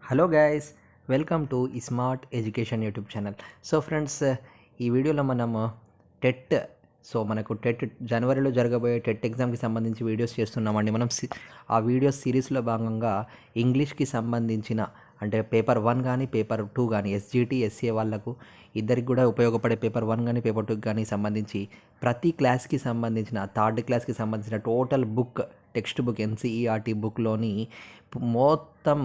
Hello guys, welcome to smart education YouTube channel. So friends, ఈ వీడియోలో మనము TET మనకు టెట్ జనవరిలో జరగబోయే టెట్ ఎగ్జామ్కి సంబంధించి వీడియోస్ చేస్తున్నామండి. మనం ఆ వీడియోస్ సిరీస్లో భాగంగా ఇంగ్లీష్కి సంబంధించిన అంటే పేపర్ 1 కానీ పేపర్ 2 కానీ ఎస్జిటి ఎస్ఏ వాళ్ళకు ఇద్దరికి కూడా ఉపయోగపడే పేపర్ 1 కానీ పేపర్ 2 కానీ సంబంధించి ప్రతి క్లాస్కి సంబంధించిన థర్డ్ క్లాస్కి సంబంధించిన total book text book NCERT బుక్లోని మొత్తం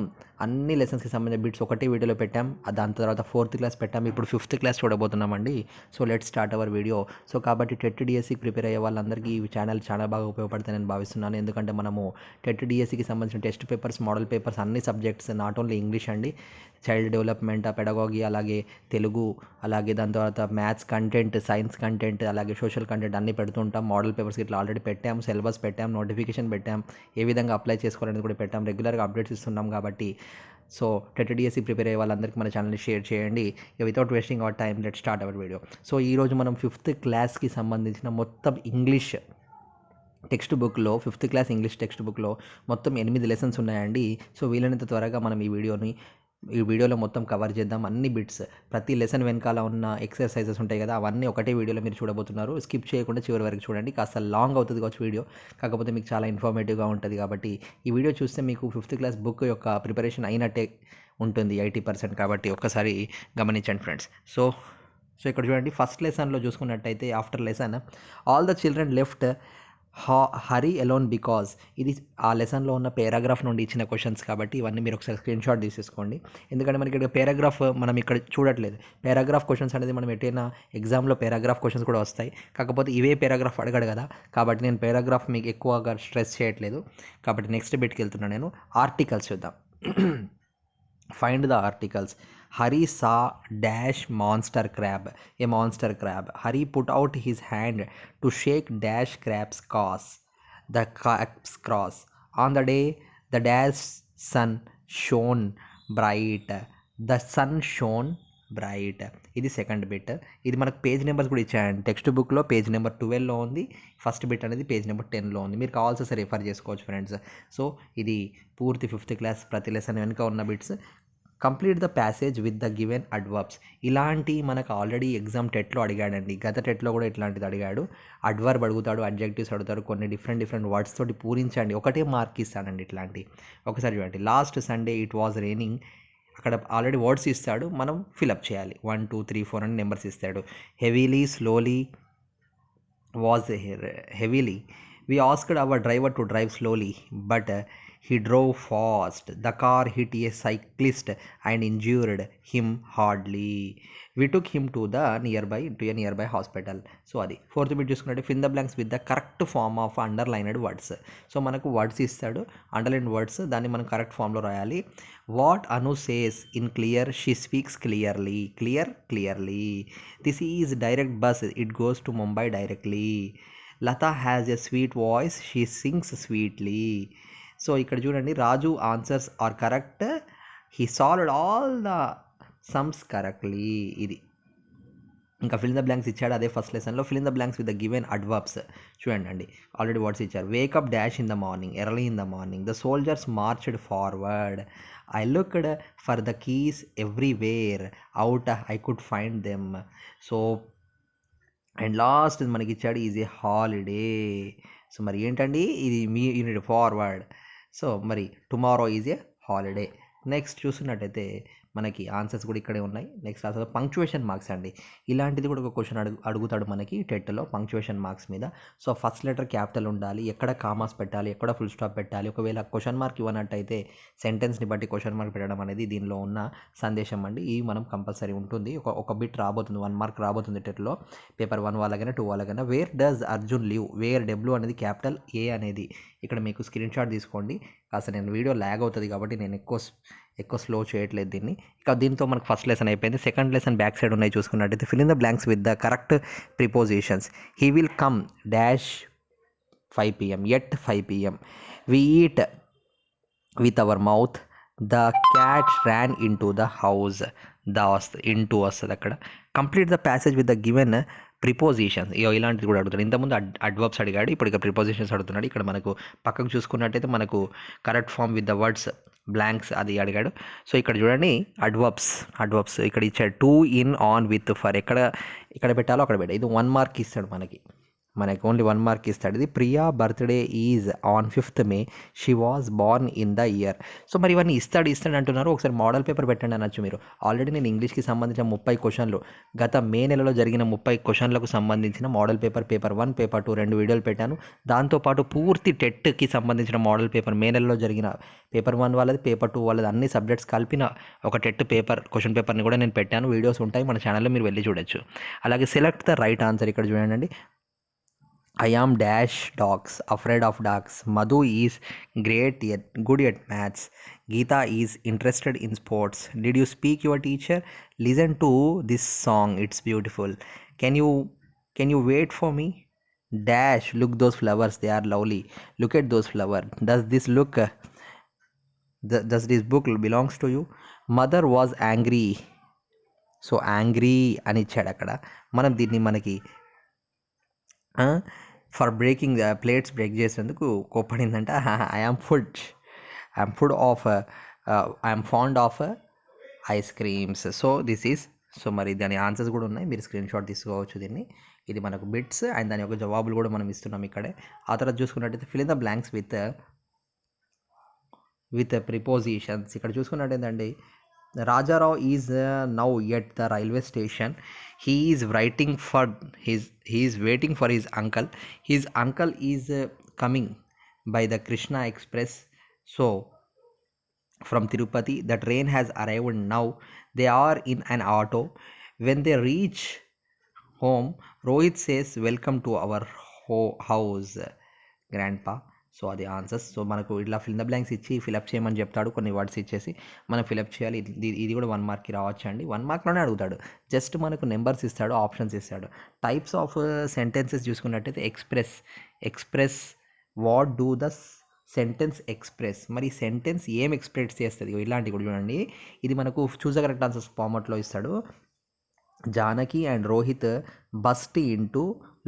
అన్ని లెసన్స్కి సంబంధించిన బిట్స్ ఒకటే వీడియోలో పెట్టాం. దాని తర్వాత 4th క్లాస్ పెట్టాం. ఇప్పుడు 5th క్లాస్ చూడబోతున్నామండి. So let start our video. So కాబట్టి టెట్ డిఎస్సికి ప్రిపేర్ అయ్యే వాళ్ళందరికీ ఈ ఛానల్ చాలా బాగా ఉపయోగపడుతుందని భావిస్తున్నాను. ఎందుకంటే మనము టెట్ డిఎస్సికి సంబంధించిన టెస్ట్ పేపర్స్, మోడల్ పేపర్స్, అన్ని సబ్జెక్ట్స్, నాట్ ఓన్లీ ఇంగ్లీష్ అండి, చైల్డ్ డెవలప్మెంట్, పెడగాగి, అలాగే తెలుగు, అలాగే దాని తర్వాత మ్యాథ్స్ కంటెంట్, సైన్స్ కంటెంట్, అలాగే సోషల్ కంటెంట్ అన్నీ పెడుతుంటాం. మోడల్ పేపర్స్ ఇట్లా ఆల్రెడీ పెట్టాం, సిలబస్ పెట్టాం, నోటిఫికేషన్ పెట్టాం, ఏ విధంగా అప్లై చేసుకోవాలని కూడా పెట్టాం. రెగ్యులర్గా అప్డేట్స్ ఇస్తున్నాం కాబట్టి సో టెట్ డిఎస్సి ప్రిపేర్ అయ్యే వాళ్ళందరికీ మన ఛానల్ని షేర్ చేయండి. Without wasting hour time let start our video. So ఈరోజు మనం 5th క్లాస్కి సంబంధించిన మొత్తం ఇంగ్లీష్ టెక్స్ట్ బుక్లో 5th క్లాస్ ఇంగ్లీష్ టెక్స్ట్ బుక్లో మొత్తం 8 లెసన్స్ ఉన్నాయండి. సో వీలైనంత త్వరగా మనం ఈ వీడియోలో మొత్తం కవర్ చేద్దాం. అన్ని బిట్స్, ప్రతి లెసన్ వెనకాల ఉన్న ఎక్సర్సైజెస్ ఉంటాయి కదా, అవన్నీ ఒకటే వీడియోలో మీరు చూడబోతున్నారు. స్కిప్ చేయకుండా చివరి వరకు చూడండి. కాస్త లాంగ్ అవుతుంది కావచ్చు వీడియో, కాకపోతే మీకు చాలా ఇన్ఫర్మేటివ్గా ఉంటుంది. కాబట్టి ఈ వీడియో చూస్తే మీకు 5th క్లాస్ బుక్ యొక్క ప్రిపరేషన్ అయినట్టే ఉంటుంది 80%. కాబట్టి ఒక్కసారి గమనించండి ఫ్రెండ్స్. సో ఇక్కడ చూడండి, ఫస్ట్ లెసన్లో చూసుకున్నట్టయితే after lesson all the children left hurry alone because, ఇది ఆ లెసన్లో ఉన్న పేరాగ్రాఫ్ నుండి ఇచ్చిన క్వశ్చన్స్ కాబట్టి ఇవన్నీ మీరు ఒకసారి స్క్రీన్ షాట్ తీసేసుకోండి. ఎందుకంటే మనకి ఇక్కడ పేరాగ్రాఫ్ మనం ఇక్కడ చూడట్లేదు. పేరాగ్రాఫ్ క్వశ్చన్స్ అనేది మనం ఎటైనా ఎగ్జామ్లో పేరాగ్రాఫ్ క్వశ్చన్స్ కూడా వస్తాయి, కాకపోతే ఇవే పేరాగ్రాఫ్ అడగడు కదా, కాబట్టి నేను పేరాగ్రాఫ్ మీకు ఎక్కువగా స్ట్రెస్ చేయట్లేదు. కాబట్టి నెక్స్ట్ బిట్కి వెళ్తున్నాను నేను. ఆర్టికల్స్ చూద్దాం. Find the articles. Hari saw dash monster crab, a monster crab. Hari put out his hand to shake dash crab's claws, the crab's claws. On the day the dash sun shone bright, the sun shone bright. ఇది second bit. ఇది మనకు page numbers కూడా ఇచ్చాయండి. Text బుక్లో page number 12లో ఉంది, first bit అనేది page number 10లో ఉంది. మీరు కావాల్సి వస్తే రిఫర్ చేసుకోవచ్చు ఫ్రెండ్స్. సో ఇది పూర్తి 5th క్లాస్ ప్రతి లెసన్ వెనుక ఉన్న bits. Complete the passage with the given adverbs. ఇలాంటి మనకు ఆల్రెడీ ఎగ్జామ్ టెట్లో అడిగాడండి. గత టెట్లో కూడా ఇట్లాంటిది అడిగాడు. అడ్వర్బ్ అడుగుతాడు, అడ్జెక్టివ్స్ అడుగుతాడు, కొన్ని డిఫరెంట్ వర్డ్స్ తోటి పూరించండి, ఒకటే మార్క్ ఇస్తాడండి ఇట్లాంటి. ఒకసారి చూడండి, last Sunday it was raining. అక్కడ ఆల్రెడీ వర్డ్స్ ఇస్తాడు, మనం ఫిలప్ చేయాలి. 1 2 3 4 అని నెంబర్స్ ఇస్తాడు. Heavily, slowly, was heavily. We asked our driver to drive slowly, but he drove fast. The car hit a cyclist and injured him hardly. We took him to a nearby hospital. So అది 4th bit చూసుకున్నట్టు fill the blanks with the correct form of underlined words. So మనకు words ఇస్తాడు, underline words, దాన్ని మనం correct ఫామ్లో రాయాలి. What Anu says in clear, she speaks clearly. Clearly. This is direct bus, it goes to Mumbai directly. Lata has a sweet voice, she sings sweetly. So ఇక్కడ చూడండి, Raju answers are correct, he solved all the sums correctly. ఇది ఇంకా fill in the blanks ఇచ్చాడు అదే first లెసన్లో. Fill in the blanks with the given adverbs. చూడండి అండి, already words ఇచ్చారు. Wake up dash in the morning, early in the morning. The soldiers marched forward. I looked for the keys everywhere, out I could find them. So and last మనకి ఇచ్చాడు is a holiday. So మరి ఏంటండి ఇది, మీ unit forward. So మరి tomorrow is a holiday. Next చూస్తున్నట్టయితే మనకి answers కూడా ఇక్కడే ఉన్నాయి. నెక్స్ట్ అసలు పంక్చువేషన్ మార్క్స్ అండి. ఇలాంటిది కూడా ఒక క్వశ్చన్ అడుగుతాడు మనకి టెట్లో, పంక్చువేషన్ మార్క్స్ మీద. సో ఫస్ట్ లెటర్ క్యాపిటల్ ఉండాలి, ఎక్కడ కామాస్ పెట్టాలి, ఎక్కడ ఫుల్ స్టాప్ పెట్టాలి. ఒకవేళ క్వశ్చన్ మార్క్ ఇవ్వనట్టయితే సెంటెన్స్ని బట్టి క్వశ్చన్ మార్క్ పెట్టడం అనేది దీనిలో ఉన్న సందేశం అండి. ఇది మనం కంపల్సరీ ఉంటుంది. ఒక బిట్ రాబోతుంది, 1 మార్క్ రాబోతుంది టెట్లో, పేపర్ 1 వాళ్ళకైనా 2 వాళ్ళకైనా. Where does Arjun live, where W అనేది క్యాపిటల్, ఏ అనేది ఇక్కడ మీకు స్క్రీన్ షాట్ తీసుకోండి. కాస్త నేను వీడియో ల్యాగ్ అవుతుంది కాబట్టి నేను ఎక్కువ స్లో చేయట్లేదు దీన్ని. ఇక దీంతో మనకు ఫస్ట్ లెసన్ అయిపోయింది. సెకండ్ లెసన్ బ్యాక్ సైడ్ ఉన్నాయి చూసుకున్నట్టయితే, fill in the blanks with the correct prepositions. He will come dash 5 PM, at 5 PM. We eat with our mouth. The cat ran in to the house. Into వస్తుంది అక్కడ. Complete the passage with the given prepositions. ఇలాంటిది కూడా అడుగుతాడు. ఇంతకుముందు adverbs అడిగాడు, ఇప్పుడు ఇక prepositions అడుగుతున్నాడు. ఇక్కడ మనకు పక్కకు చూసుకున్నట్టయితే మనకు correct form with the words blanks అది అడిగాడు. సో ఇక్కడ చూడండి అడ్వర్బ్స్ ఇక్కడ ఇచ్చాడు. To, in, on, with, for ఎక్కడ పెట్టాలో అక్కడ పెట్టాలి. ఇది 1 మార్క్ ఇస్తాడు మనకి ఓన్లీ 1 మార్క్ ఇస్తాడు. ఇది Priya birthday is on 5th May, she was born in the year. So మరి ఇవన్నీ ఇస్తాడు అంటున్నారు. ఒకసారి మోడల్ పేపర్ పెట్టండి అనొచ్చు మీరు. ఆల్రెడీ నేను ఇంగ్లీష్కి సంబంధించిన 30 క్వశ్చన్లు గత మే నెలలో జరిగిన 30 క్వశ్చన్లకు సంబంధించిన మోడల్ పేపర్ 1, పేపర్ 2 2 వీడియోలు పెట్టాను. దాంతోపాటు పూర్తి టెట్కి సంబంధించిన మోడల్ పేపర్ మే నెలలో జరిగిన పేపర్ 1 వాళ్ళది, పేపర్ 2 వాళ్ళది అన్ని సబ్జెక్ట్స్ కలిపిన ఒక టెట్ పేపర్ క్వశ్చన్ పేపర్ని కూడా నేను పెట్టాను. వీడియోస్ ఉంటాయి మన ఛానల్లో, మీరు వెళ్ళి చూడొచ్చు. అలాగే సెలెక్ట్ ద రైట్ ఆన్సర్ ఇక్కడ చూడండి. I am dash dogs, afraid of dogs. Madhu is good at maths. Geeta is interested in sports. Did you speak your teacher? Listen to this song, it's beautiful. Can you wait for me? Dash, look those flowers, they are lovely. Look at those flowers. Does this book belongs to you? Mother was angry. So angry అని ఇచ్చాడు అక్కడ. మనం దీన్ని మనకి for breaking plates break చేసేందుకు కోప్పడిందంట. I'm fond of ice creams. So మరి దాని ఆన్సర్స్ కూడా ఉన్నాయి, మీరు స్క్రీన్ షాట్ తీసుకోవచ్చు దీన్ని. ఇది మనకు బిట్స్ అండ్ దాని యొక్క జవాబులు కూడా మనం ఇస్తున్నాం ఇక్కడే. ఆ తర్వాత చూసుకున్నట్టయితే fill in the blanks with prepositions. ఇక్కడ చూసుకున్నట్టయితే Rajarao is now at the railway station. He is waiting for his uncle. His uncle is coming by the Krishna Express. So from Tirupati, the train has arrived now. They are in an auto. When they reach home, Rohit says, "Welcome to our house, grandpa." So అది answers. So మనకు ఇట్లా fill the blanks ఇచ్చి fill up చేయమని చెప్తాడు, కొన్ని words ఇచ్చేసి మనం fill up చేయాలి. ఇది కూడా 1 మార్క్కి రావచ్చు అండి. 1 మార్క్లోనే అడుగుతాడు. జస్ట్ మనకు నెంబర్స్ ఇస్తాడు, ఆప్షన్స్ ఇస్తాడు. టైప్స్ ఆఫ్ సెంటెన్సెస్ చూసుకున్నట్టయితే express what do the sentence express. మరి సెంటెన్స్ ఏం ఎక్స్ప్రెస్ చేస్తుంది, ఇలాంటివి కూడా చూడండి. ఇది మనకు చూస్ ద కరెక్ట్ ఆన్సర్స్ ఫార్మాట్లో ఇస్తాడు. Janaki and Rohit burst into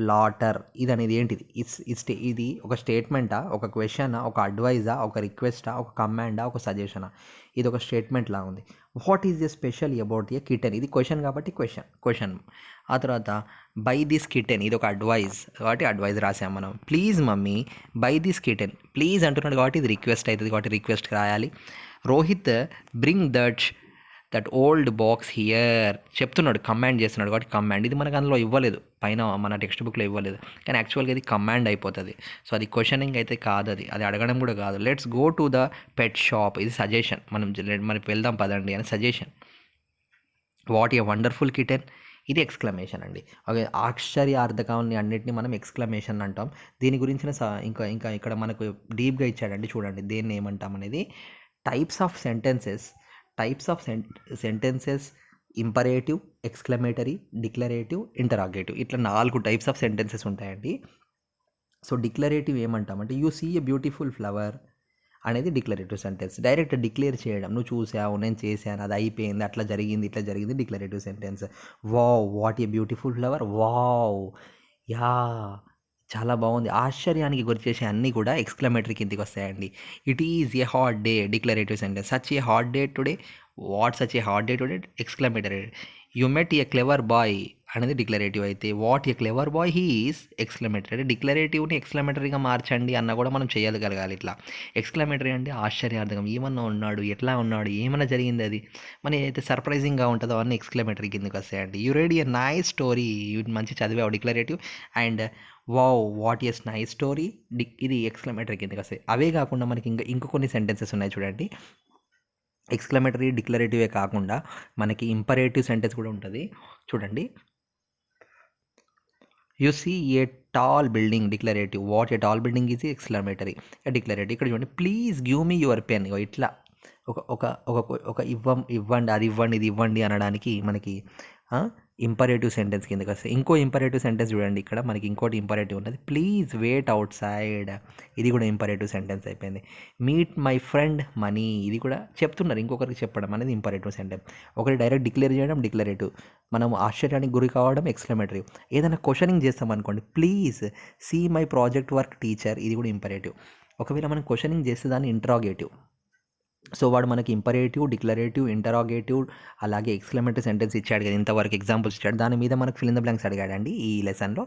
laughter. ఇది అనేది ఏంటిది? ఇది ఒక స్టేట్మెంటా, ఒక క్వశ్చనా, ఒక అడ్వైజా, ఒక రిక్వెస్టా, ఒక కమాండా, ఒక సజెషనా? ఇది ఒక స్టేట్మెంట్ లా ఉంది. What is a special about a kitten. ఇది క్వశ్చన్ కాబట్టి క్వశ్చన్. ఆ తర్వాత బై దిస్ కిటెన్, ఇది ఒక అడ్వైజ్ కాబట్టి అడ్వైజ్ రాసాం మనం. Please mummy by this kitten, please అంటున్నాడు కాబట్టి ఇది రిక్వెస్ట్ అవుతుంది కాబట్టి రిక్వెస్ట్ రాయాలి. Rohit bring that old box here, చెప్తున్నాడు, కమాండ్ చేస్తున్నాడు కాబట్టి కమాండ్. ఇది మనకు అందులో ఇవ్వలేదు, పైన మన టెక్స్ట్ బుక్లో ఇవ్వలేదు, కానీ యాక్చువల్గా ఇది కమాండ్ అయిపోతుంది. సో అది క్వశ్చనింగ్ అయితే కాదు, అది అడగడం కూడా కాదు. Let's go to the pet shop, ఇది సజెషన్. మనకి వెళ్దాం పదండి అని suggestion. What a wonderful kitten, ఇది ఎక్స్క్లమేషన్ అండి. ఓకే, ఆశ్చర్యార్థకాన్ని అన్నిటిని మనం ఎక్స్క్లమేషన్ అంటాం. దీని గురించిన ఇంకా ఇక్కడ మనకు డీప్గా ఇచ్చాడండి, చూడండి దేన్ని ఏమంటాం అనేది. Types of sentences imperative, exclamatory, declarative, interrogative, ఇట్లా 4 టైప్స్ ఆఫ్ సెంటెన్సెస్ ఉంటాయండి. సో డిక్లరేటివ్ ఏమంటామంటే you see a beautiful flower అనేది డిక్లరేటివ్ సెంటెన్స్. డైరెక్ట్ డిక్లేర్ చేయడం, నువ్వు చూసావు, నేను చేశాను, అది అయిపోయింది, అట్లా జరిగింది, ఇట్లా జరిగింది, declarative sentence. Wow what a beautiful flower, wow yeah చాలా బాగుంది. ఆశ్చర్యానికి గురిచేసే అన్నీ కూడా ఎక్స్క్లమేటరీ కిందికి వస్తాయండి. It is a hot day, declarative sentence. Such a hot day today, what such a hot day today, exclamatory. You met a clever boy అనేది declarative అయితే, what a clever boy he is exclamatory. డిక్లరేటివ్ని ఎక్స్క్లమేటరీగా మార్చండి అన్న కూడా మనం చేయగలగాలి. ఇట్లా ఎక్స్క్లమేటరీ అంటే ఆశ్చర్యార్థకం, ఏమన్నా ఉన్నాడు, ఎట్లా ఉన్నాడు, ఏమన్నా జరిగింది, అది మన ఏదైతే సర్ప్రైజింగ్గా ఉంటుందో అవన్నీ ఎక్స్క్లమేటరీ కిందకి వస్తాయండి. You read a nice story, మంచి చదివావు, declarative. And wow what is nice story, ఇది ఎక్స్క్లమేటరీ కిందకి వస్తాయి. అవే కాకుండా మనకి ఇంకా కొన్ని సెంటెన్సెస్ ఉన్నాయి చూడండి. ఎక్స్క్లమేటరీ, డిక్లరేటివే కాకుండా మనకి ఇంపరేటివ్ సెంటెన్స్ కూడా ఉంటుంది చూడండి. You see a tall building, declarative. What a tall building is exclamatory, declarative. ఇక్కడ చూడండి, please give me your pen. ఇట్లా ఒక ఇవ్వండి, అది ఇవ్వండి, ఇది ఇవ్వండి అనడానికి మనకి ఇంపరేటివ్ సెంటెన్స్ కిందకి వస్తాయి. ఇంకో ఇంపరేటివ్ సెంటెన్స్ చూడండి, ఇక్కడ మనకి ఇంకోటి ఇంపరేటివ్ ఉన్నది. ప్లీజ్ వెయిట్ అవుట్ సైడ్, ఇది కూడా ఇంపరేటివ్ సెంటెన్స్ అయిపోయింది. మీట్ మై ఫ్రెండ్ మనీ, ఇది కూడా చెప్తున్నారు, ఇంకొకరికి చెప్పడం అనేది ఇంపరేటివ్ సెంటెన్స్. ఒకటి డైరెక్ట్ డిక్లేర్ చేయడం డిక్లరేటివ్, మనం ఆశ్చర్యానికి గురి కావడం ఎక్స్క్లమేటరీ. ఏదైనా క్వశ్చనింగ్ చేస్తాం అనుకోండి, please see my project work teacher, ఇది కూడా ఇంపరేటివ్. ఒకవేళ మనం క్వశ్చనింగ్ చేస్తే దాన్ని ఇంట్రాగేటివ్. సో వాడు మనకి ఇంపరేటివ్, డిక్లరేటివ్, ఇంటరాగేటివ్ అలాగే ఎక్స్‌క్లమేటరీ సెంటెన్స్ ఇచ్చాడు కదా! ఇంతవరకు ఎగ్జాంపుల్స్ ఇచ్చాడు. దాని మీద మనకు ఫిల్ ఇన్ ద బ్లాంక్స్ అడిగాడండి ఈ లెసన్‌లో.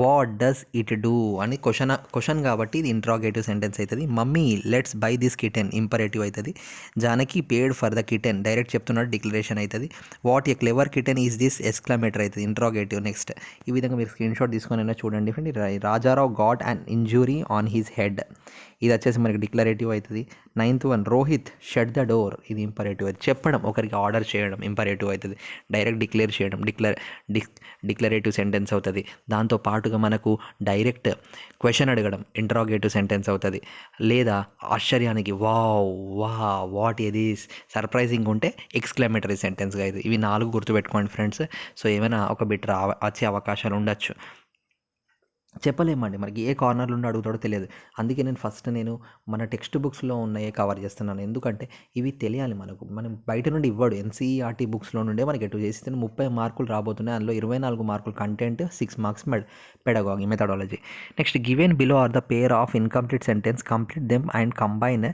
వాట్ డస్ ఇట్ డూ అని క్వెషన్ కాబట్టి ఇది ఇంటరాగేటివ్ సెంటెన్స్ అయితది. Mummy let's buy this kitten imperative అయితది. Janaki paid for the kitten direct చెప్తున్నాడు డిక్లరేషన్ అయితది. What a clever kitten is this exclamatory అయితది ఇంటరాగేటివ్. నెక్స్ట్ ఈ విధంగా మీరు స్క్రీన్‌షాట్ తీసుకొనైనా చూడండి friend. Rajarao got an injury on his head ఇది వచ్చేసి మనకి డిక్లరేటివ్ అవుతుంది. 9th one Rohit shut the door ఇది ఇంపరేటివ్ అవుతుంది. చెప్పడం ఒకరికి ఆర్డర్ చేయడం ఇంపరేటివ్ అవుతుంది. డైరెక్ట్ డిక్లేర్ చేయడం డిక్లరేటివ్ సెంటెన్స్ అవుతుంది. దాంతో పాటుగా మనకు డైరెక్ట్ క్వశ్చన్ అడగడం ఇంటరాగేటివ్ సెంటెన్స్ అవుతుంది. లేదా ఆశ్చర్యానికి వావ్ వా వాట్ ఇస్ సర్ప్రైజింగ్ ఉంటే ఎక్స్క్లమేటరీ సెంటెన్స్గా అవుతుంది. ఇవి 4 గుర్తుపెట్టుకోండి ఫ్రెండ్స్. సో ఏమైనా ఒక బిట్ వచ్చే అవకాశాలు ఉండొచ్చు. చెప్పలేమండి మనకి ఏ కార్నర్లో ఉండి అడుగుతాడో తెలియదు. అందుకే నేను మన టెక్స్ట్ బుక్స్లో ఉన్నాయే కవర్ చేస్తున్నాను. ఎందుకంటే ఇవి తెలియాలి మనకు. మనం బయట నుండి ఇవ్వడు. ఎన్సీఈఆర్టీ బుక్స్లో నుండే మనకి ఎటు చేస్తే 30 మార్కులు రాబోతున్నాయి. అందులో 24 మార్కులు content, 6 marks pedagogy methodology. Next given below are the pair of incomplete sentence complete them and combine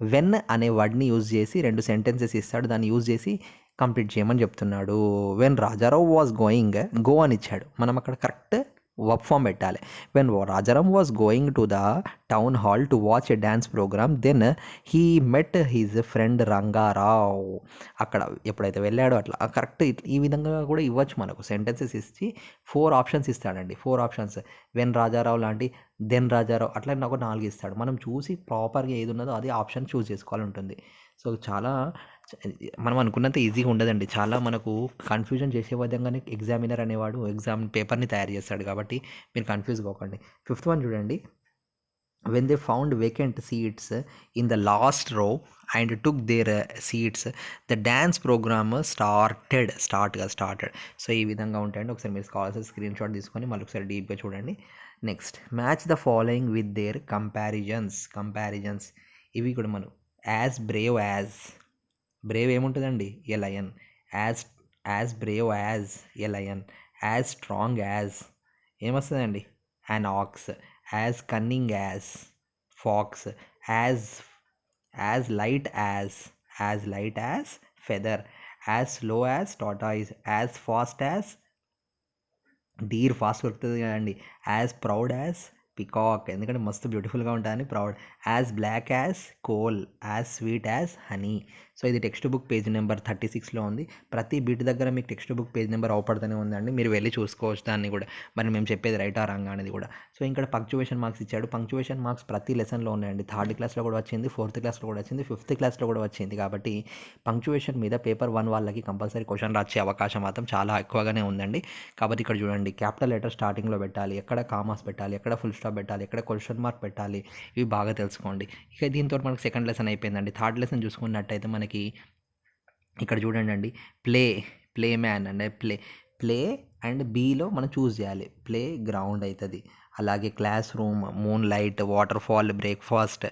when అనే వర్డ్ని యూజ్ చేసి 2 సెంటెన్సెస్ ఇస్తాడు. దాన్ని యూజ్ చేసి కంప్లీట్ చేయమని చెప్తున్నాడు. When Rajarao was going go అని ఇచ్చాడు. మనం అక్కడ కరెక్ట్ వర్బ్ ఫామ్ పెట్టాలి. When Rajaram was going to the town hall to watch a dance programme then he met his friend Rangarao. అక్కడ ఎప్పుడైతే వెళ్ళాడో అట్లా కరెక్ట్ ఈ విధంగా కూడా ఇవ్వచ్చు. మనకు సెంటెన్సెస్ ఇచ్చి 4 ఆప్షన్స్ ఇస్తాడండి. 4 ఆప్షన్స్ వెన్ రాజారావు లాంటి, దెన్ రాజారావు అట్లా నాకు 4 ఇస్తాడు. మనం చూసి ప్రాపర్గా ఏది ఉన్నదో అదే ఆప్షన్ చూస్ చేసుకోవాలి ఉంటుంది. సో చాలా మనం అనుకున్నంత ఈజీగా ఉండదండి. చాలా మనకు కన్ఫ్యూజన్ చేసే విధంగానే ఎగ్జామినర్ అనేవాడు ఎగ్జామ్ పేపర్ని తయారు చేస్తాడు. కాబట్టి మీరు కన్ఫ్యూజ్ కాకండి. 5th వన్ చూడండి. When they found vacant seats in the last row and took their seats the dance programme started. So ఈ విధంగా ఉంటాయండి. ఒకసారి మీరు కావాల్సిన స్క్రీన్ షాట్ తీసుకొని మళ్ళీ ఒకసారి డీప్గా చూడండి. Next match the following with their comparisons ఇవి కూడా మనం యాజ్ బ్రేవ్ ఏముంటుందండి a lion, as brave as a lion, as strong as ఏమొస్తుందండి an ox, as cunning as fox, as light as feather, as slow as tortoise, as fast as deer fast దొరుకుతుంది కదండి, as proud as peacock ఎందుకంటే మస్తు బ్యూటిఫుల్గా ఉంటుందని proud, as black as coal, as sweet as honey. So ఇది text book page number 36లో ఉంది. ప్రతి బిట్ దగ్గర మీకు టెక్స్ట్ బుక్ పేజ్ నెంబర్ అవపడుతూనే ఉందండి. మీరు వెళ్ళి చూసుకోవచ్చు దాన్ని కూడా. మరి మేము చెప్పేది రైటా రాంగా అనేది కూడా. సో ఇక్కడ పంక్చువేషన్ మార్క్స్ ఇచ్చాడు. పంక్చువేషన్ మార్క్స్ ప్రతి లెసన్లో ఉన్నాయండి. 3rd క్లాస్లో కూడా వచ్చింది, 4th క్లాస్లో కూడా వచ్చింది, 5th క్లాస్లో కూడా వచ్చింది. కాబట్టి పంక్చువేషన్ మీద పేపర్ 1 వాళ్ళకి కంపల్సరీ క్వశ్చన్ వచ్చే అవకాశం మాత్రం చాలా ఎక్కువగానే ఉందండి. కాబట్టి ఇక్కడ చూడండి క్యాపిటల్ లెటర్ స్టార్టింగ్లో పెట్టాలి, ఎక్కడ కామాస్ పెట్టాలి, ఎక్కడ ఫుల్ స్టాప్ పెట్టాలి, ఎక్కడ క్వశ్చన్ మార్క్ పెట్టాలి, ఇవి బాగా తెలుసుకోండి. ఇక దీంతో మనకు 2nd లెసన్ అయిపోయిందండి. 3rd లెసన్ చూసుకున్నట్టయితే మనకి ఇక్కడ చూడండి అండి ప్లే మ్యాన్ అంటే ప్లే అండ్ బీలో మనం చూస్ చేయాలి. ప్లే గ్రౌండ్ అవుతుంది. అలాగే class room, moon light, water fall, breakfast,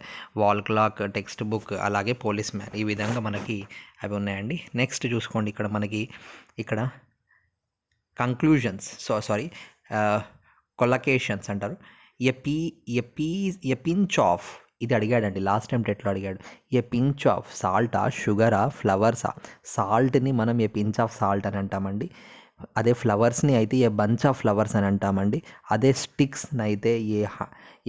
wall clock, text book, అలాగే పోలీస్ మ్యాన్. ఈ విధంగా మనకి అవి ఉన్నాయండి. నెక్స్ట్ చూసుకోండి ఇక్కడ మనకి ఇక్కడ కంక్లూజన్స్ కొలకేషన్స్ అంటారు. ఎ పించ్ ఆఫ్ ఇది అడిగాడండి లాస్ట్ టైం టెట్లో అడిగాడు. ఏ పించ్ ఆఫ్ సాల్టా, షుగరా, ఫ్లవర్సా. సాల్ట్ని మనం ఏ పించ్ ఆఫ్ సాల్ట్ అని అంటామండి. అదే ఫ్లవర్స్ని అయితే ఏ బంచ్ ఆఫ్ ఫ్లవర్స్ అని అంటామండి. అదే స్టిక్స్ని అయితే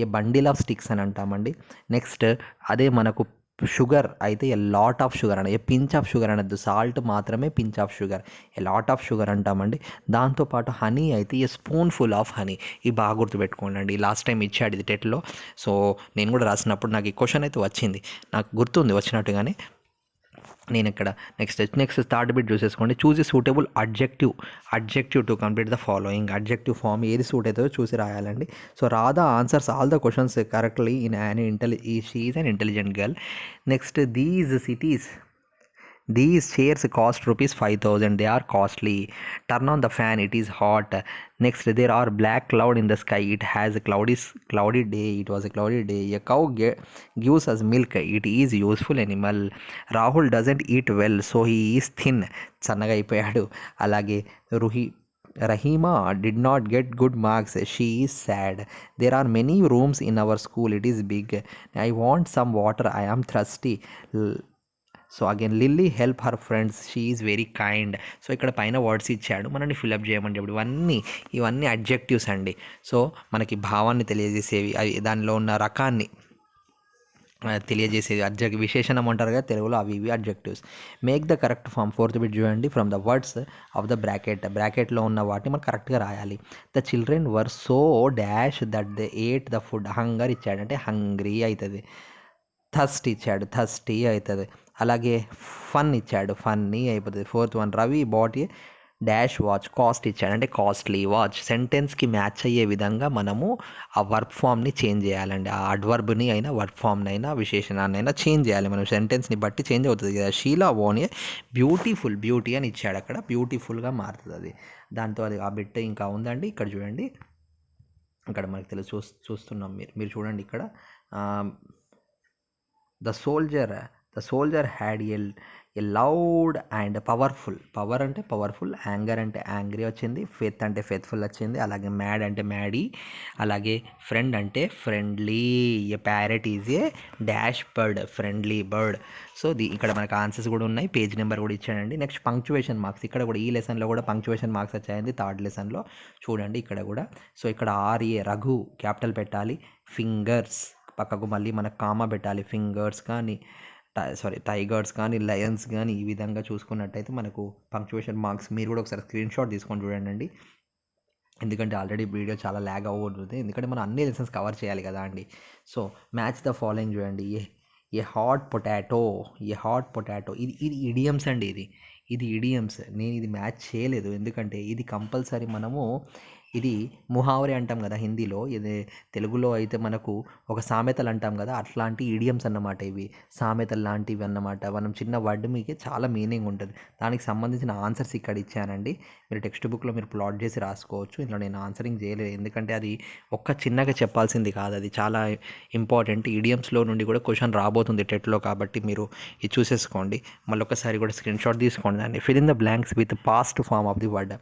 ఏ బండిల్ ఆఫ్ స్టిక్స్ అని అంటామండి. నెక్స్ట్ అదే మనకు షుగర్ అయితే a lot of sugar a pinch of sugar అనద్దు, సాల్ట్ మాత్రమే pinch of sugar, a lot of sugar అంటామండి. దాంతోపాటు హనీ అయితే a spoon full of honey. ఇవి బాగా గుర్తుపెట్టుకోండి అండి. లాస్ట్ టైం ఇచ్చాడు ఇది టెట్లో. సో నేను కూడా రాసినప్పుడు నాకు ఈ క్వశ్చన్ అయితే వచ్చింది, నాకు గుర్తుంది వచ్చినట్టుగానే. నేను ఇక్కడ నెక్స్ట్ థర్డ్ బిట్ చూసేసుకోండి. Choose a suitable adjective to complete the following. Adjective form ఏది సూట్ అవుతుందో చూసి రాయాలండి. So Radha answers all the questions correctly in she is an intelligent girl. Next These chairs cost ₹5,000. They are costly. Turn on the fan. It is hot. Next, there are black cloud in the sky. It has a cloudy day. It was a cloudy day. A cow gives us milk. It is useful animal. Rahul doesn't eat well, so he is thin. చన్నగా అయిపోయాడు. అలాగే Rahima did not get good marks. She is sad. There are many rooms in our school. It is big. I want some water. I am thirsty. So again lily help her friends, she is very kind. So ఇక్కడ పైన words ఇచ్చాడు, మనల్ని fill up చేయమని చెప్పి ఇవన్నీ adjectives అండి. So మనకి భావాన్ని తెలియజేసేవి, అవి దానిలో ఉన్న రకాన్ని తెలియజేసేది విశేషణం అంటారు కదా తెలుగులో, అవి ఇవి adjectives. Make the correct form, fourth bit చూడండి. From the words of the బ్రాకెట్లో ఉన్న వాటిని మనం కరెక్ట్గా రాయాలి. The children were so dash that they ate the food. Hunger ఇచ్చాడు అంటే హంగ్రీ అవుతుంది. థస్ట్ ఇచ్చాడు, థస్టీ అవుతుంది. అలాగే ఫన్ ఇచ్చాడు, ఫన్నీ అయిపోతుంది. Fourth one, Ravi bought a dash watch. Cost ఇచ్చాడు అంటే కాస్ట్లీ వాచ్. సెంటెన్స్కి మ్యాచ్ అయ్యే విధంగా మనము ఆ వర్బ్ ఫామ్ని చేంజ్ చేయాలండి. ఆ అడ్వర్బ్ని అయినా వర్బ్ ఫామ్ని అయినా విశేషణాన్ని అయినా చేంజ్ చేయాలి. మనం సెంటెన్స్ని బట్టి చేంజ్ అవుతుంది కదా. Sheela own a beautiful, beauty అని ఇచ్చాడు అక్కడ, బ్యూటిఫుల్గా మారుతుంది అది. దాంతో అది ఆ బిట్ ఇంకా ఉందండి. ఇక్కడ చూడండి, ఇక్కడ మనకు చూస్తున్నాం, మీరు చూడండి ఇక్కడ. The soldier had a loud and powerful. Power అంటే పవర్ఫుల్, యాంగర్ అంటే యాంగ్రీ వచ్చింది, ఫెత్ అంటే ఫెత్ఫుల్ వచ్చింది, అలాగే మ్యాడ్ అంటే మ్యాడీ, అలాగే ఫ్రెండ్ అంటే friendly. A parrot is a dash bird, friendly bird. So ఇక్కడ మనకు ఆన్సర్స్ కూడా ఉన్నాయి, పేజ్ నెంబర్ కూడా ఇచ్చాడండి. Next punctuation marks. ఇక్కడ కూడా ఈ లెసన్లో కూడా పంక్చువేషన్ మార్క్స్ వచ్చాయండి, థర్డ్ లెసన్లో చూడండి ఇక్కడ కూడా. సో ఇక్కడ ఆర్ఏ రఘు క్యాపిటల్ పెట్టాలి, ఫింగర్స్ పక్కకు మళ్ళీ మనకు కామా పెట్టాలి. ఫింగర్స్ కానీ టైగర్స్ కానీ లయన్స్ కానీ ఈ విధంగా చూసుకున్నట్టయితే మనకు పంక్చువేషన్ మార్క్స్. మీరు కూడా ఒకసారి స్క్రీన్ షాట్ తీసుకొని చూడండి, ఎందుకంటే ఆల్రెడీ వీడియో చాలా ల్యాగ్ అవ్వబోతుంది, ఎందుకంటే మనం అన్ని లెసన్స్ కవర్ చేయాలి కదా అండి. సో మ్యాచ్ ద ఫాలోయింగ్ చూడండి. ఏ హాట్ పొటాటో, ఇది ఇడియమ్స్ అండి. ఇది ఇడియమ్స్. నేను ఇది మ్యాచ్ చేయలేదు, ఎందుకంటే ఇది కంపల్సరీ మనము ఇది ముహావరే అంటాం కదా హిందీలో, ఇది తెలుగులో అయితే మనకు ఒక సామెతలు అంటాం కదా, అట్లాంటి ఇడియమ్స్ అన్నమాట ఇవి. సామెతలు లాంటివి అన్నమాట. మనం చిన్న వర్డ్ మీకు చాలా మీనింగ్ ఉంటుంది. దానికి సంబంధించిన ఆన్సర్స్ ఇక్కడ ఇచ్చానండి. మీరు టెక్స్ట్ బుక్లో మీరు ప్లాట్ చేసి రాసుకోవచ్చు. ఇందులో నేను ఆన్సరింగ్ చేయలేదు, ఎందుకంటే అది ఒక్క చిన్నగా చెప్పాల్సింది కాదు, అది చాలా ఇంపార్టెంట్. ఇడియమ్స్లో నుండి కూడా క్వశ్చన్ రాబోతుంది టెట్లో, కాబట్టి మీరు ఇది చూసేసుకోండి. మళ్ళీ ఒకసారి కూడా స్క్రీన్ షాట్ తీసుకోండి దాన్ని. Fill in the blanks with past form of the word.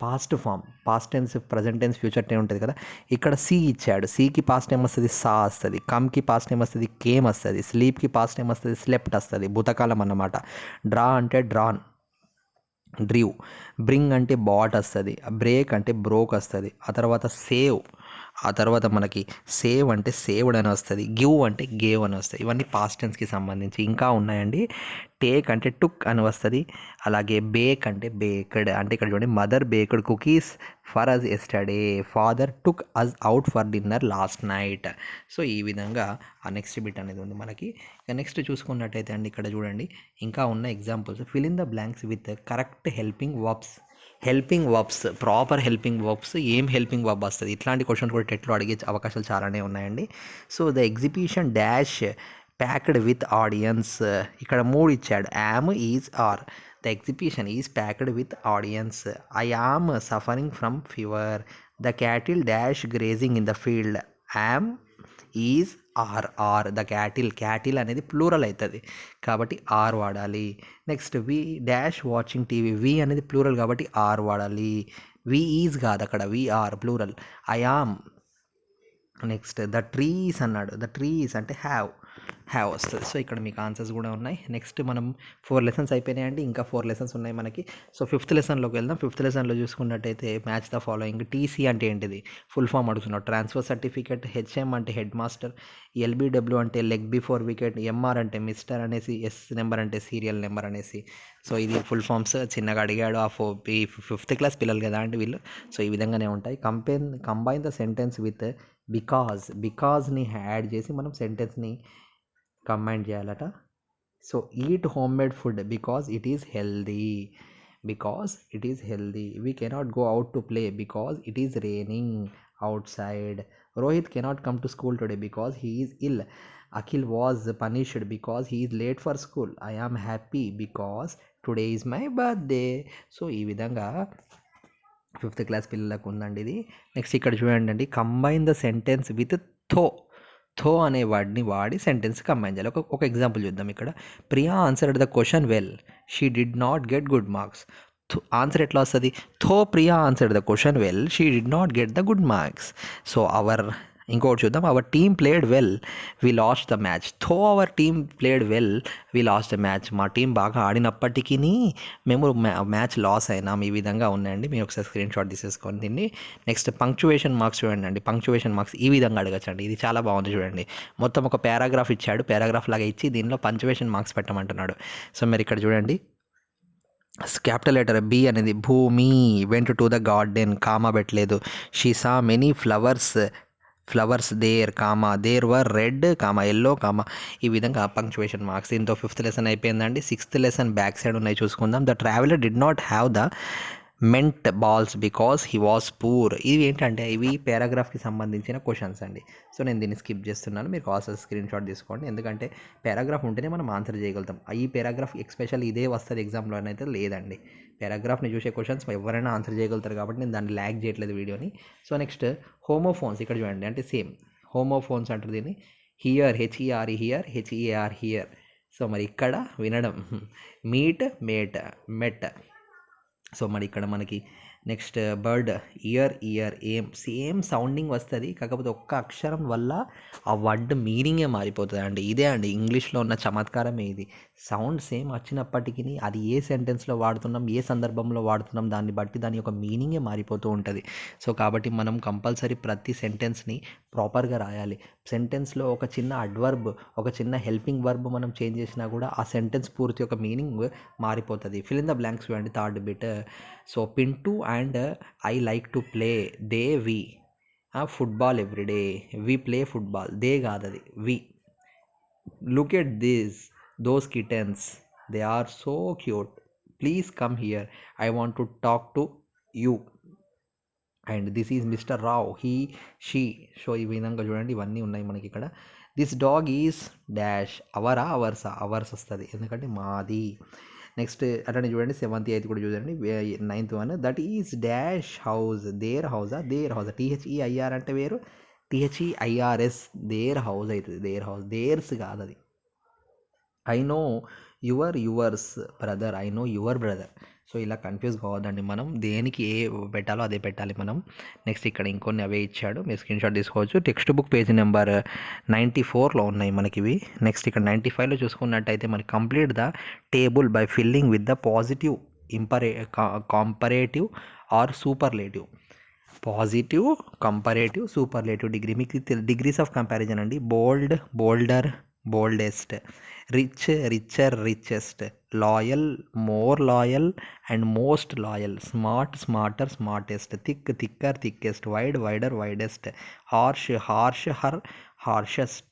Past form, past tense, present tense, future tense ఉంటుంది కదా. ఇక్కడ సి ఇచ్చాడు, సికి పాస్ట్ టైం వస్తుంది సా వస్తుంది, కమ్కి పాస్ట్ టైం వస్తుంది కేమ్ వస్తుంది, స్లీప్కి పాస్ట్ టైం వస్తుంది స్లెప్ట్ వస్తుంది, భూతకాలం అన్నమాట. డ్రా అంటే డ్రాన్, డ్రీవ్. బ్రింగ్ అంటే బాట్ వస్తుంది, బ్రేక్ అంటే బ్రోక్ వస్తుంది, ఆ తర్వాత సేవ్, ఆ తర్వాత మనకి సేవ్ అంటే సేవ్డ్ అని వస్తుంది, గివ్ అంటే గేవ్ అని వస్తుంది. ఇవన్నీ పాస్ట్ టెన్స్కి సంబంధించి ఇంకా ఉన్నాయండి. టేక్ అంటే టుక్ అని వస్తుంది, అలాగే బేక్ అంటే బేక్డ్. అంటే ఇక్కడ చూడండి, mother baked cookies for us yesterday, father took us out for dinner last night. So ఈ విధంగా ఆ నెక్స్ట్ బిట్ అనేది ఉంది మనకి. నెక్స్ట్ చూసుకున్నట్టయితే అండి ఇక్కడ చూడండి ఇంకా ఉన్న examples. Fill in the blanks with correct helping verbs, proper helping verbs. ఏం హెల్పింగ్ వర్బ్ వస్తుంది, ఇట్లాంటి క్వశ్చన్స్ కూడా టెట్లో అడిగే అవకాశాలు చాలానే ఉన్నాయండి. So the exhibition dash packed with audience. ఇక్కడ 3 ఇచ్చాడు, am, is, are. The exhibition is packed with audience. I am suffering from fever. The cattle dash grazing in the field. Am, is, are. The cattle అనేది plural అవుతుంది కాబట్టి are వాడాలి. Next we dash watching TV. We అనేది plural కాబట్టి are వాడాలి. We is కాదు, అక్కడ we are plural. I am. Next the trees అన్నాడు, ద ట్రీస్ అంటే హ్యావ్ వస్తుంది. సో ఇక్కడ మీకు ఆన్సర్స్ కూడా ఉన్నాయి. నెక్స్ట్ మనం 4 లెసన్స్ అయిపోయినాయండి, ఇంకా 4 లెసన్స్ ఉన్నాయి మనకి. సో 5th లెసన్లోకి వెళ్దాం. 5th లెసన్లో చూసుకున్నట్టయితే మ్యాచ్ ద ఫాలోయింగ్. టీసీ అంటే ఏంటిది, ఫుల్ ఫామ్ అడుగుతున్నాడు. Transfer certificate. హెచ్ఎం అంటే హెడ్ మాస్టర్, ఎల్బిడబ్ల్యూ అంటే లెగ్ బిఫోర్ వికెట్, ఎంఆర్ అంటే మిస్టర్ అనేసి, ఎస్ నెంబర్ అంటే సీరియల్ నెంబర్ అనేసి. సో ఇది ఫుల్ ఫామ్స్ చిన్నగా అడిగాడు. ఈ 5th క్లాస్ పిల్లలు కదా అండి వీళ్ళు. సో ఈ విధంగానే ఉంటాయి. కంబైన్ ద సెంటెన్స్ విత్ బికాజ్ని యాడ్ చేసి మనం సెంటెన్స్ని కంబైన్ చేయాలట. So eat home made food because it is healthy. We cannot go out to play because it is raining outside. Rohit cannot come to school today because he is ill. Akhil was punished because he is late for school. I am happy because today is my birthday. So ఈ విధంగా 5th class పిల్లలకు ఉందండి ఇది. Next ఇక్కడ చూడండి అండి, combine the sentence with though అనే వర్డ్ని వాడి సెంటెన్స్ కంబైన్ చేయాలి. ఒక ఎగ్జాంపుల్ చూద్దాం ఇక్కడ. Priya answered the question well, she did not get good marks. Answer ఎట్లా వస్తుంది, though Priya answered the question well, she did not get the good marks. So our ఇంకొకటి చూద్దాం. Our team played well, we lost the match. Though our team played well, we lost the match. మా team బాగా ఆడినప్పటికీ మేము match loss అయినాం. ఈ విధంగా ఉన్నాయండి. మీరు ఒకసారి స్క్రీన్ షాట్ తీసేసుకోండి దీన్ని. నెక్స్ట్ పంక్చువేషన్ మార్క్స్ చూడండి అండి. పంక్చువేషన్ మార్క్స్ ఈ విధంగా అడగచ్చండి. ఇది చాలా బాగుంది చూడండి. మొత్తం ఒక పారాగ్రాఫ్ ఇచ్చాడు, పారాగ్రాఫ్ లాగా ఇచ్చి దీనిలో పంక్చువేషన్ మార్క్స్ పెట్టమంటున్నాడు. సో మీరు ఇక్కడ చూడండి, క్యాపిటల్ లెటర్ బి అనేది Bhoomi went to the garden, comma పెట్టలేదు. She saw many flowers there, comma there were red, comma yellow, comma. ఈ విధంగా పంక్చువేషన్ మార్క్స్. దీంతో 5th లెసన్ అయిపోయిందండి. 6th లెసన్ బ్యాక్ సైడ్ ఉన్నాయి చూసుకుందాం. The traveller did not have the meant balls because he was poor. ఇవి ఏంటంటే ఇవి పారాగ్రాఫ్కి సంబంధించిన క్వశ్చన్స్ అండి. సో నేను దీన్ని స్కిప్ చేస్తున్నాను. మీరు కావాల్సిన స్క్రీన్ షాట్ తీసుకోండి. ఎందుకంటే పారాగ్రాఫ్ ఉంటేనే మనం ఆన్సర్ చేయగలుగుతాం. ఈ పారాగ్రాఫ్ ఎస్పెషల్ ఇదే వస్తుంది ఎగ్జామ్లో అయితే లేదండి. పారాగ్రాఫ్ని చూసే క్వశ్చన్స్ ఎవరైనా ఆన్సర్ చేయగలుగుతారు కాబట్టి నేను దాన్ని ల్యాగ్ చేయట్లేదు వీడియోని. సో నెక్స్ట్ హోమోఫోన్స్ ఇక్కడ చూడండి. అంటే సేమ్ హోమోఫోన్స్ అంటారు దీన్ని. Here HERE here, H E A R here. So మరి ఇక్కడ వినడం మీట్ మేట్ మెట్. సో మరి ఇక్కడ మనకి నెక్స్ట్ బర్డ్ ఇయర్ ఏం సేమ్ సౌండింగ్ వస్తుంది, కాకపోతే ఒక్క అక్షరం వల్ల ఆ వర్డ్ మీనింగే మారిపోతుంది అండి. ఇదే అండి ఇంగ్లీష్లో ఉన్న చమత్కారమే ఇది. సౌండ్ సేమ్ వచ్చినప్పటికీ అది ఏ సెంటెన్స్లో వాడుతున్నాం, ఏ సందర్భంలో వాడుతున్నాం దాన్ని బట్టి దాని యొక్క మీనింగే మారిపోతూ ఉంటుంది. సో కాబట్టి మనం కంపల్సరీ ప్రతి సెంటెన్స్ని ప్రాపర్గా రాయాలి. సెంటెన్స్లో ఒక చిన్న అడ్వర్బ్, ఒక చిన్న హెల్పింగ్ వర్బ్ మనం చేంజ్ చేసినా కూడా ఆ సెంటెన్స్ పూర్తి యొక్క మీనింగ్ మారిపోతుంది. ఫిల్ ఇన్ ద బ్లాంక్స్ చూడండి. Third bit. So Pintu and I like to play, we football everyday, we play football, they కాదు అది we. Look at those kittens, they are so cute, please come here, I want to talk to you, and this is Mister Rao, he she. So ఈ విధంగా చూడండి ఇవన్నీ ఉన్నాయి మనకి ఇక్కడ. This dog is dash, ours వస్తుంది ఎందుకంటే మాది. నెక్స్ట్ అట్లనే చూడండి 7th 8th కూడా చూడండి. 9th 1 that is dash house, their హౌజా, THEIR అంటే వేరు, THEIRS దేర్ హౌస్ అవుతుంది. దేర్ హౌస్, దేర్స్ కాదు అది. I know yours brother, I know your brother. So ఇలా కన్ఫ్యూజ్ కావద్దండి. మనం దేనికి ఏ పెట్టాలో అదే పెట్టాలి మనం. నెక్స్ట్ ఇక్కడ ఇంకొన్ని అవే ఇచ్చాడు, మీరు స్క్రీన్ షాట్ తీసుకోవచ్చు. టెక్స్ట్ బుక్ పేజ్ నెంబర్ 94లో ఉన్నాయి మనకి ఇవి. నెక్స్ట్ ఇక్కడ 95లో చూసుకున్నట్టయితే మనకి complete the table by filling with the positive comparative or superlative. Positive, comparative, superlative degree. మీకు డిగ్రీస్ ఆఫ్ కంపారిజన్ అండి. Bold, bolder, boldest, richer, richest, loyal, more loyal and most loyal, smart, smarter, smartest, thicker, thickest, wider, widest, harsh, harshest,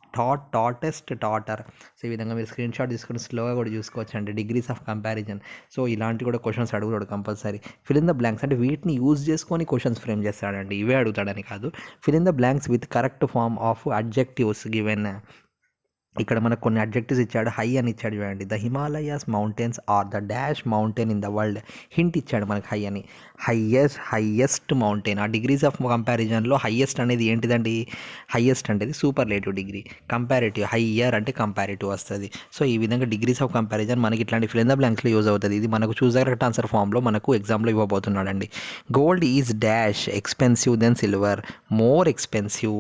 tautest, tauter. So ఈ విధంగా మీరు screen shot తీసుకుని స్లోగా కూడా చూసుకోవచ్చు అండి డిగ్రీస్ ఆఫ్ కంపారిజన్. సో ఇలాంటి కూడా క్వశ్చన్స్ అడుగుతాడు compulsory. Fill in the blanks అంటే వీటిని యూజ్ చేసుకొని క్వశ్చన్స్ ఫ్రేమ్ చేస్తాడండి, ఇవే అడుగుతాడని కాదు. Fill in the blanks with correct form of adjectives given. ఇక్కడ మనకు కొన్ని అడ్జెక్టివ్స్ ఇచ్చాడు. హై అని ఇచ్చాడు చూడండి. The Himalayas mountains are the dash mountain in the world. Hint ఇచ్చాడు మనకు హై అని. Highest mountain. ఆ డిగ్రీస్ ఆఫ్ కంపారిజన్లో హైయెస్ట్ అనేది ఏంటిదండి? హైయెస్ట్ అంటే సూపర్లేటివ్ డిగ్రీ. కంపారేటివ్, హయ్యర్ అంటే కంపారేటివ్ వస్తుంది. సో ఈ విధంగా డిగ్రీస్ ఆఫ్ కంపారిజన్ మనకి ఇట్లాంటి ఫిల్ ఇన్ ద బ్లాంక్స్లో యూజ్ అవుతుంది. ఇది మనకు చూస్ ద కరెక్ట్ ఆన్సర్ ఫామ్లో మనకు ఎగ్జామ్లో ఇవ్వబోతున్నాడండి. Gold is dash expensive then silver, more expensive,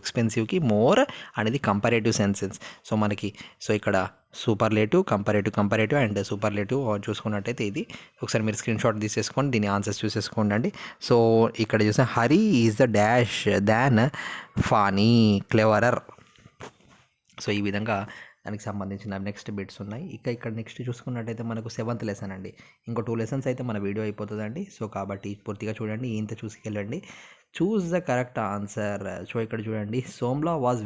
ఎక్స్పెన్సివ్కి మోర్ అనేది కంపారేటివ్ సెన్సెన్స్. సో మనకి ఇక్కడ సూపర్లేటివ్, కంపారేటివ్ అండ్ సూపర్లేటివ్ చూసుకున్నట్టయితే ఇది ఒకసారి మీరు స్క్రీన్ షాట్ తీసేసుకోండి, దీని ఆన్సర్స్ చూసేసుకోండి అండి. సో ఇక్కడ చూస్తే Hari is the dash than Fanny, cleverer. So ఈ విధంగా దానికి సంబంధించిన నెక్స్ట్ బిట్స్ ఉన్నాయి. ఇక్కడ నెక్స్ట్ చూసుకున్నట్టయితే మనకు 7th లెసన్ అండి. ఇంకో 2 లెసన్స్ అయితే మన వీడియో అయిపోతుందండి. సో కాబట్టి పూర్తిగా చూడండి, ఇంత చూసుకెళ్ళండి. Choose the correct answer. So ఇక్కడ చూడండి, Somla was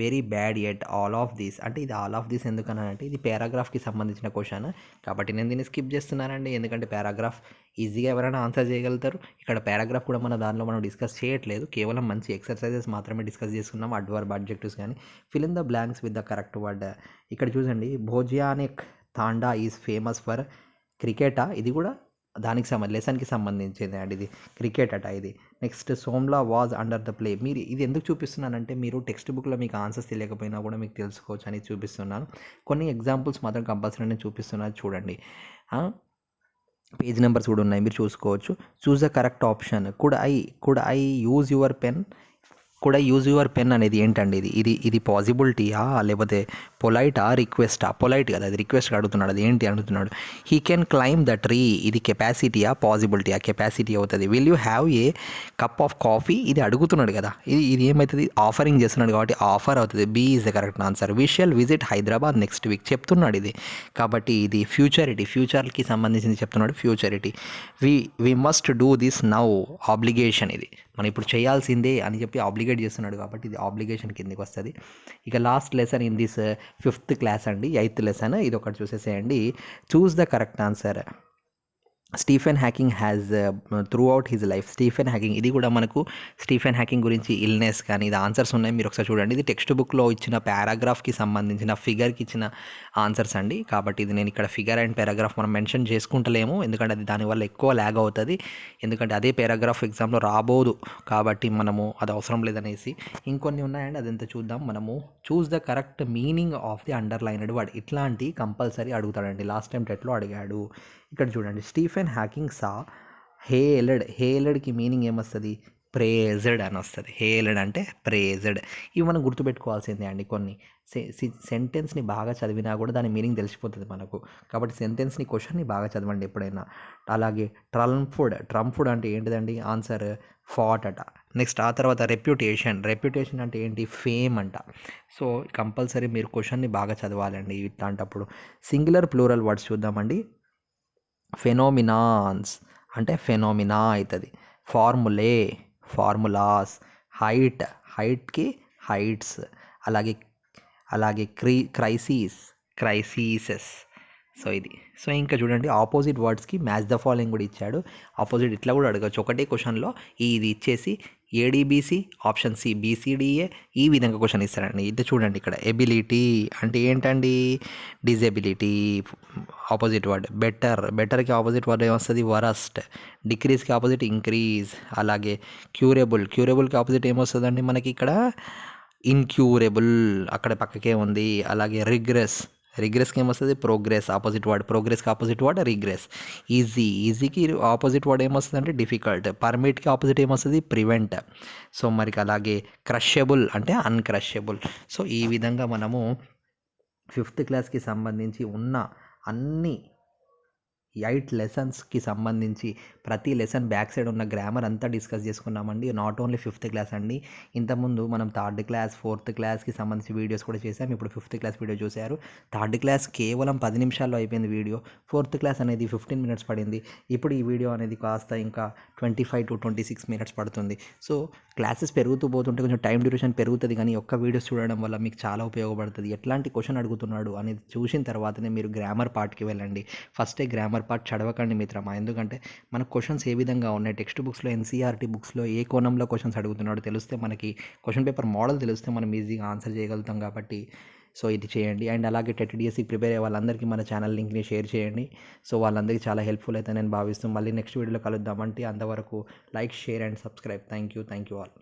very bad at all of this. అంటే ఇది ఆల్ ఆఫ్ దిస్ ఎందుకనంటే ఇది పారాగ్రాఫ్కి సంబంధించిన క్వశ్చన్, కాబట్టి నేను దీన్ని స్కిప్ చేస్తున్నానండి. ఎందుకంటే పారాగ్రాఫ్ ఈజీగా ఎవరైనా ఆన్సర్ చేయగలుగుతారు. ఇక్కడ పారాగ్రాఫ్ కూడా మనం డిస్కస్ చేయట్లేదు, కేవలం మంచి ఎక్సర్సైజెస్ మాత్రమే డిస్కస్ చేసుకున్నాం, అడ్వర్బ్, అడ్జెక్టివ్స్ కానీ. Fill in the blanks with the correct word. ఇక్కడ చూడండి, భోజియానిక్ తాండా ఈజ్ ఫేమస్ ఫర్ క్రికెటా, ఇది కూడా దానికి లెసన్కి సంబంధించింది అండి, ఇది క్రికెట్ అట ఇది. Next Somla was under the play. మీరు ఇది ఎందుకు చూపిస్తున్నానంటే మీరు టెక్స్ట్ బుక్లో మీకు ఆన్సర్స్ తెలియకపోయినా కూడా మీకు తెలుసుకోవచ్చు అని చూపిస్తున్నాను. కొన్ని ఎగ్జాంపుల్స్ మాత్రం కంపల్సరీ నేను చూపిస్తున్నాను చూడండి. పేజ్ నెంబర్స్ కూడా ఉన్నాయి, మీరు చూసుకోవచ్చు. చూస్ the correct option. Could I use your pen. కూడా యూజ్ యువర్ పెన్ అనేది ఏంటండి? ఇది పాసిబిలిటీయా, లేకపోతే పొలైటా, రిక్వెస్టా? పొలైట్ కదా, అది రిక్వెస్ట్ అడుగుతున్నాడు, అది ఏంటి అడుగుతున్నాడు. He can claim the tree, ఇది కెపాసిటీయా, పాసిబిలిటీయా? కెపాసిటీ అవుతుంది. Will you have a cup of coffee, ఇది అడుగుతున్నాడు కదా, ఇది ఏమవుతుంది? ఆఫరింగ్ చేస్తున్నాడు కాబట్టి ఆఫర్ అవుతుంది. B is the correct answer. We shall visit Hyderabad next week చెప్తున్నాడు ఇది, కాబట్టి ఇది ఫ్యూచరిటీ, ఫ్యూచర్కి సంబంధించింది చెప్తున్నాడు. Futurity. We must do this now, obligation. ఇది మనం ఇప్పుడు చేయాల్సిందే అని చెప్పి ఆబ్లిగేట్ చేస్తున్నాడు కాబట్టి ఇది ఆబ్లిగేషన్ కిందకి వస్తుంది. ఇక last lesson in this 5th class అండి, 8th లెసన్, ఇది ఒకటి చూసేసేయండి. చూస్ the correct answer. Stephen hacking has through out his life. Stephen hacking, ఇది కూడా మనకు స్టీఫెన్ హ్యాకింగ్ గురించి ఇల్నెస్ కానీ ఇది ఆన్సర్స్ ఉన్నాయి, మీరు ఒకసారి చూడండి. ఇది టెక్స్ట్ బుక్లో ఇచ్చిన పారాగ్రాఫ్కి సంబంధించిన ఫిగర్కి ఇచ్చిన ఆన్సర్స్ అండి, కాబట్టి ఇది నేను ఇక్కడ ఫిగర్ అండ్ పారాగ్రాఫ్ మనం మెన్షన్ చేసుకుంటలేము, ఎందుకంటే అది దానివల్ల ఎక్కువ ల్యాగ్ అవుతుంది, ఎందుకంటే అదే పారాగ్రాఫ్ ఎగ్జామ్లో రాబోదు కాబట్టి మనము అది అవసరం లేదనేసి. ఇంకొన్ని ఉన్నాయండి, అదంతా చూద్దాం మనము. చూస్ the correct meaning of the underlined word. ఇట్లాంటి కంపల్సరీ అడుగుతాడండి, లాస్ట్ టైం టెట్లో అడిగాడు. ఇక్కడ చూడండి, స్టీఫెన్ హ్యాకింగ్ సా హేలెడ్. హేలెడ్కి మీనింగ్ ఏమొస్తుంది? ప్రేజెడ్ అని వస్తుంది. హేలెడ్ అంటే ప్రేజెడ్. ఇవి మనం గుర్తుపెట్టుకోవాల్సిందే అండి. కొన్ని సెంటెన్స్ని బాగా చదివినా కూడా దాని మీనింగ్ తెలిసిపోతుంది మనకు, కాబట్టి సెంటెన్స్ని, క్వశ్చన్ని బాగా చదవండి ఎప్పుడైనా. అలాగే ట్రంప్డ్ అంటే ఏంటిదండి? ఆన్సర్ ఫాట్ అట. నెక్స్ట్ ఆ తర్వాత రెప్యుటేషన్ అంటే ఏంటి? ఫేమ్ అంట. సో కంపల్సరీ మీరు క్వశ్చన్ని బాగా చదవాలండి ఇట్లాంటప్పుడు. సింగులర్ ప్లూరల్ వర్డ్స్ చూద్దామండి. ఫెనోమినాన్స్ అంటే ఫెనోమినా అవుతుంది. ఫార్ములాస్. హైట్కి హైట్స్. అలాగే క్రైసిసెస్. సో ఇంకా చూడండి, ఆపోజిట్ వర్డ్స్కి మ్యాచ్ ద ఫాలోయింగ్ కూడా ఇచ్చాడు. ఆపోజిట్ ఇట్లా కూడా అడగచ్చు ఒకటే క్వశ్చన్లో. ఇది ఇచ్చేసి ఏడిబిసి, ఆప్షన్ సి బీసీడిఏ, ఈ విధంగా క్వశ్చన్ ఇస్తారండి. ఇది చూడండి, ఇక్కడ ఎబిలిటీ అంటే ఏంటండి? డిజెబిలిటీ. ఆపోజిట్ వర్డ్ బెటర్కి ఆపోజిట్ వర్డ్ ఏమొస్తుంది? వరస్ట్. డిక్రీస్కి ఆపోజిట్ ఇంక్రీజ్. అలాగే క్యూరబుల్కి ఆపోజిట్ ఏమొస్తుందండి మనకి ఇక్కడ? ఇన్క్యూరబుల్, అక్కడ పక్కకే ఉంది. అలాగే రిగ్రెస్కి ఏమొస్తుంది? ప్రోగ్రెస్. ప్రోగ్రెస్కి ఆపోజిట్ వర్డ్ రిగ్రెస్. ఈజీకి ఆపోజిట్ వర్డ్ ఏమొస్తుంది అంటే డిఫికల్ట్. పర్మిట్కి ఆపోజిట్ ఏమొస్తుంది? ప్రివెంట్. సో మరి అలాగే క్రషబుల్ అంటే అన్క్రషబుల్. సో ఈ విధంగా మనము 5th క్లాస్కి సంబంధించి ఉన్న అన్ని 8 లెసన్స్కి సంబంధించి ప్రతి లెసన్ బ్యాక్ సైడ్ ఉన్న గ్రామర్ అంతా డిస్కస్ చేసుకున్నామండి. నాట్ ఓన్లీ 5th క్లాస్ అండి, ఇంతకుముందు మనం 3rd క్లాస్ 4th క్లాస్కి సంబంధించి వీడియోస్ కూడా చేసాం. ఇప్పుడు 5th క్లాస్ వీడియో చూశారు. 3rd క్లాస్ కేవలం 10 నిమిషాల్లో అయిపోయింది వీడియో. 4th క్లాస్ అనేది 15 మినిట్స్ పడింది. ఇప్పుడు ఈ వీడియో అనేది కాస్త ఇంకా 25 to 26 మినిట్స్ పడుతుంది. సో క్లాసెస్ పెరుగుతూ పోతుంటే కొంచెం టైం డ్యూరేషన్ పెరుగుతుంది, కానీ ఒక్క వీడియోస్ చూడడం వల్ల మీకు చాలా ఉపయోగపడుతుంది. ఎట్లాంటి క్వశ్చన్ అడుగుతున్నాడు అనేది చూసిన తర్వాతనే మీరు గ్రామర్ పార్ట్కి వెళ్ళండి. ఫస్టే గ్రామర్ పార్ట్ చదవకండి మిత్రమా, ఎందుకంటే మన క్వశ్చన్స్ ఏ విధంగా ఉన్నాయి, టెక్స్ట్ బుక్స్లో, ఎన్సీఆర్టీ బుక్స్లో ఏ కోణంలో క్వశ్చన్స్ అడుగుతున్నాడో తెలిస్తే, మనకి క్వశ్చన్ పేపర్ మోడల్ తెలిస్తే మనం ఈజీగా ఆన్సర్ చేయగలుగుతాం. కాబట్టి సో ఇది చేయండి. అండ్ అలాగే టెట్ డిఎస్సికి ప్రిపేర్ అయ్యే వాళ్ళందరికీ మన ఛానల్ లింక్ని షేర్ చేయండి. సో వాళ్ళందరికీ చాలా హెల్ప్ఫుల్ అయితే నేను భావిస్తూ మళ్ళీ నెక్స్ట్ వీడియోలో కలుద్దామంటే అంతవరకు like, share and subscribe. Thank you all.